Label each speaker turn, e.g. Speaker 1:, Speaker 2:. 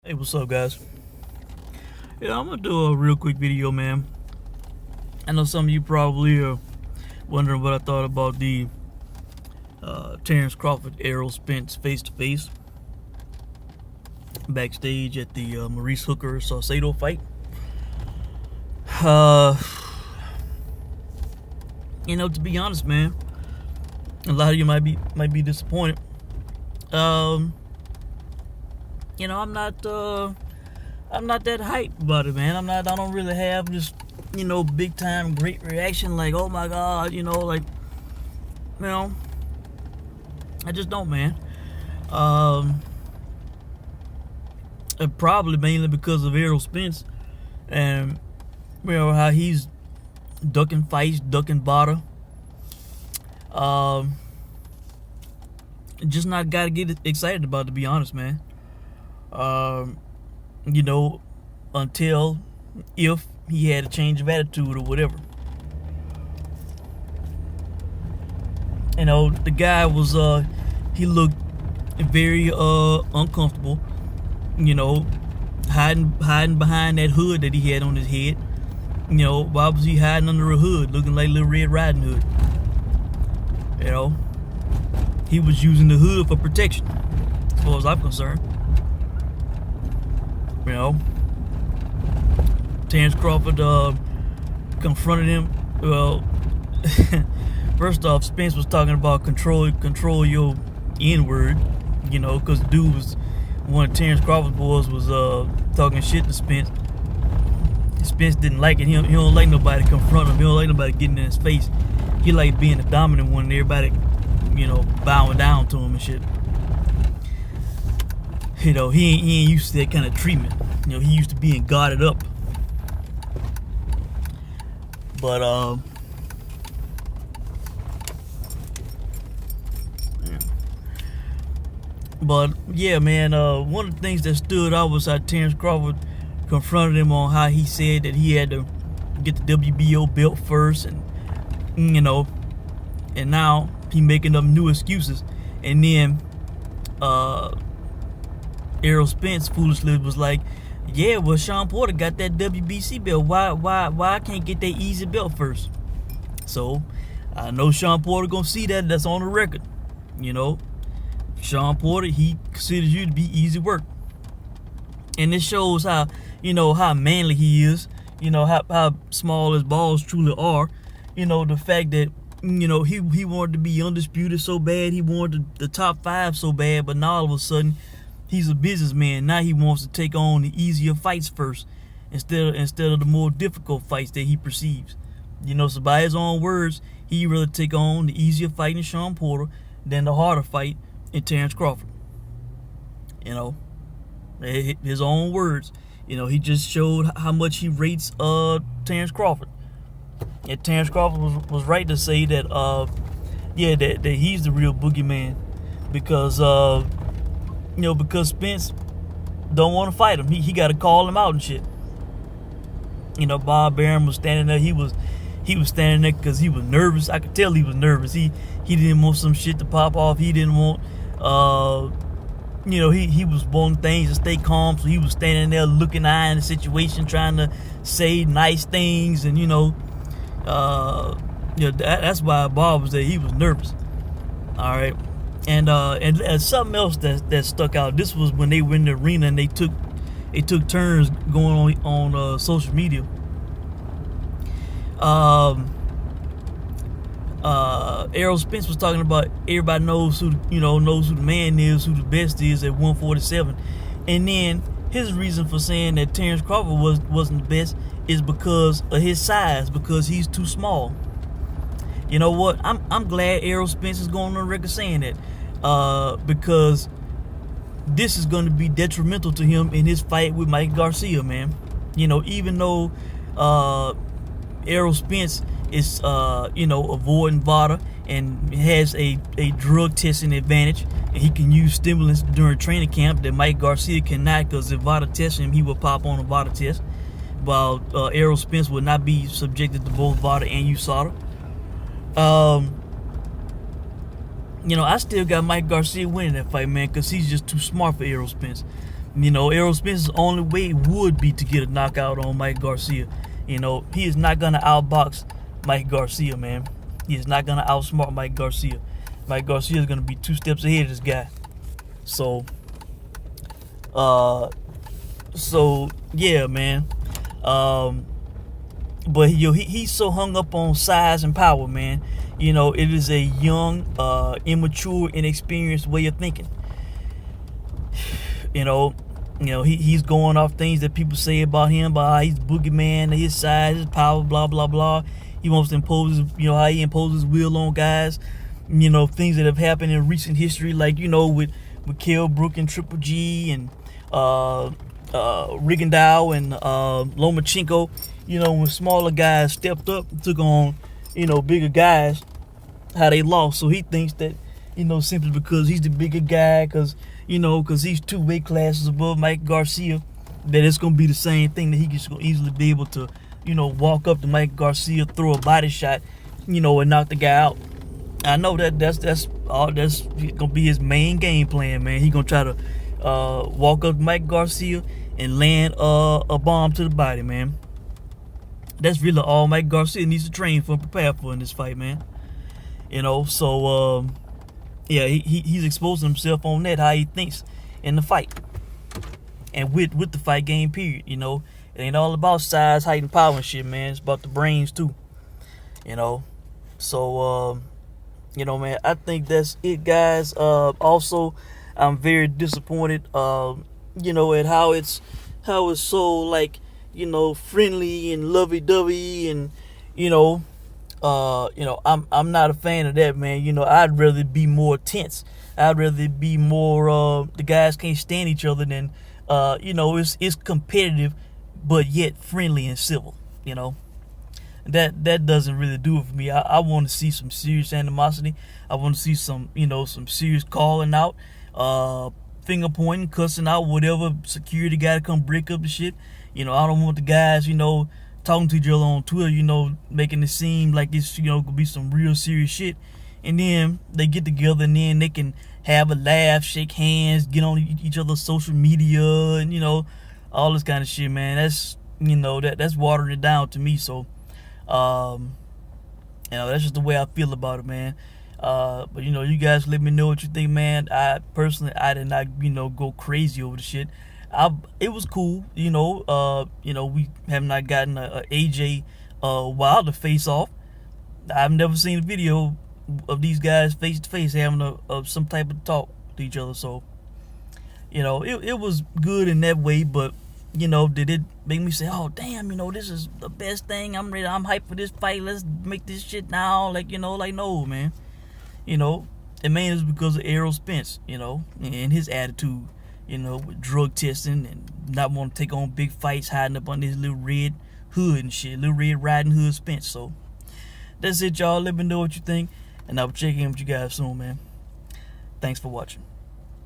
Speaker 1: Hey, what's up, guys? Yeah, I'm gonna do a real quick video, man. I know some of you probably are wondering what I thought about the Terence Crawford, Errol Spence face-to-face backstage at the Maurice Hooker Saucedo fight. To be honest, man, a lot of you might be disappointed. I'm not that hyped about it, man. I don't really have just, big time great reaction like, oh my God, I just don't, man. Probably mainly because of Errol Spence and, how he's ducking fights, ducking bother. Just not got to get excited about it, to be honest, man. Until if he had a change of attitude or whatever. The guy was he looked very uncomfortable, hiding behind that hood that he had on his head. Why was he hiding under a hood looking like Little Red Riding Hood? He was using the hood for protection, as far as I'm concerned. Terence Crawford confronted him. Well, first off, Spence was talking about control your N-word, because dude was, one of Terence Crawford's boys was talking shit to Spence. Spence didn't like it. He don't like nobody to confront him. He don't like nobody getting in his face. He like being the dominant one and everybody, bowing down to him and shit. He ain't used to that kind of treatment. He used to being guarded up. But yeah, man. One of the things that stood out was how Terence Crawford confronted him on how he said that he had to get the WBO belt first, and and now he making up new excuses, and then Errol Spence foolishly was like, yeah, well, Sean Porter got that WBC belt. Why I can't get that easy belt first? So I know Sean Porter gonna see that. That's on the record. Sean Porter, he considers you to be easy work, and it shows how how manly he is. How small his balls truly are. The fact that he wanted to be undisputed so bad, he wanted the top 5 so bad, but now all of a sudden he's a businessman. Now he wants to take on the easier fights first instead of the more difficult fights that he perceives. So by his own words, he'd rather take on the easier fight in Sean Porter than the harder fight in Terence Crawford. His own words. He just showed how much he rates Terence Crawford. And Terence Crawford was right to say that that he's the real boogeyman, because because Spence don't want to fight him. He got to call him out and shit. Bob Barron was standing there. He was standing there because he was nervous. I could tell he was nervous. He didn't want some shit to pop off. He didn't want he was wanting things to stay calm. So he was standing there looking, eyeing the situation, trying to say nice things, and that's why Bob was there. He was nervous. All right. And something else that stuck out. This was when they were in the arena and they took turns going on social media. Errol Spence was talking about everybody knows who the man is, who the best is at 147, and then his reason for saying that Terence Crawford wasn't the best is because of his size, because he's too small. You know what? I'm glad Errol Spence is going on the record saying that. Because this is going to be detrimental to him in his fight with Mike Garcia, man. Even though Errol Spence is avoiding VADA and has a drug testing advantage, and he can use stimulants during training camp that Mike Garcia cannot, because if VADA tests him, he will pop on a VADA test, while Errol Spence will not be subjected to both VADA and USADA. I still got Mike Garcia winning that fight, man, because he's just too smart for Errol Spence. You know, Errol Spence's only way would be to get a knockout on Mike Garcia. You know, he is not gonna outbox Mike Garcia, man. He is not gonna outsmart Mike Garcia. Mike Garcia is gonna be 2 steps ahead of this guy. So yeah, man. But he's so hung up on size and power, man. You know, it is a young, immature, inexperienced way of thinking. You know, he's going off things that people say about him, about how he's boogeyman, his size, his power, blah blah blah. He wants to impose, how he imposes will on guys. You know, things that have happened in recent history, like with Kell Brook and Triple G and Rigondeaux and Lomachenko. When smaller guys stepped up and took on, bigger guys, how they lost. So he thinks that, simply because he's the bigger guy, because he's 2 weight classes above Mike Garcia, that it's going to be the same thing, that he just going to easily be able to, walk up to Mike Garcia, throw a body shot, and knock the guy out. I know that's going to be his main game plan, man. He going to try to walk up to Mike Garcia and land a bomb to the body, man. That's really all Mike Garcia needs to train for and prepare for in this fight, man. So yeah, he's exposing himself on that, how he thinks in the fight. And with the fight game, period. It ain't all about size, height, and power and shit, man. It's about the brains too. So man, I think that's it, guys. Also, I'm very disappointed, at how it's so, like, friendly and lovey-dovey, and I'm not a fan of that, man. I'd rather be more tense. I'd rather be more the guys can't stand each other than it's competitive but yet friendly and civil. That doesn't really do it for me. I want to see some serious animosity. I want to see some serious calling out, finger pointing, cussing out, whatever. Security got to come break up the shit. I don't want the guys, talking to each other on Twitter, making it seem like it's, could be some real serious shit. And then they get together and then they can have a laugh, shake hands, get on each other's social media, and, all this kind of shit, man. That's, that's watering it down to me. So, that's just the way I feel about it, man. But you guys let me know what you think, man. I did not, go crazy over the shit. It was cool, we have not gotten a AJ Wilder face off. I've never seen a video of these guys face to face having some type of talk to each other. So, it was good in that way, but did it make me say, oh damn, this is the best thing, I'm ready, I'm hyped for this fight, let's make this shit now, no, man. It mainly is because of Errol Spence, and his attitude, with drug testing and not wanting to take on big fights, hiding up under his little red hood and shit, little Red Riding Hood Spence. So that's it, y'all. Let me know what you think, and I'll check in with you guys soon, man. Thanks for watching.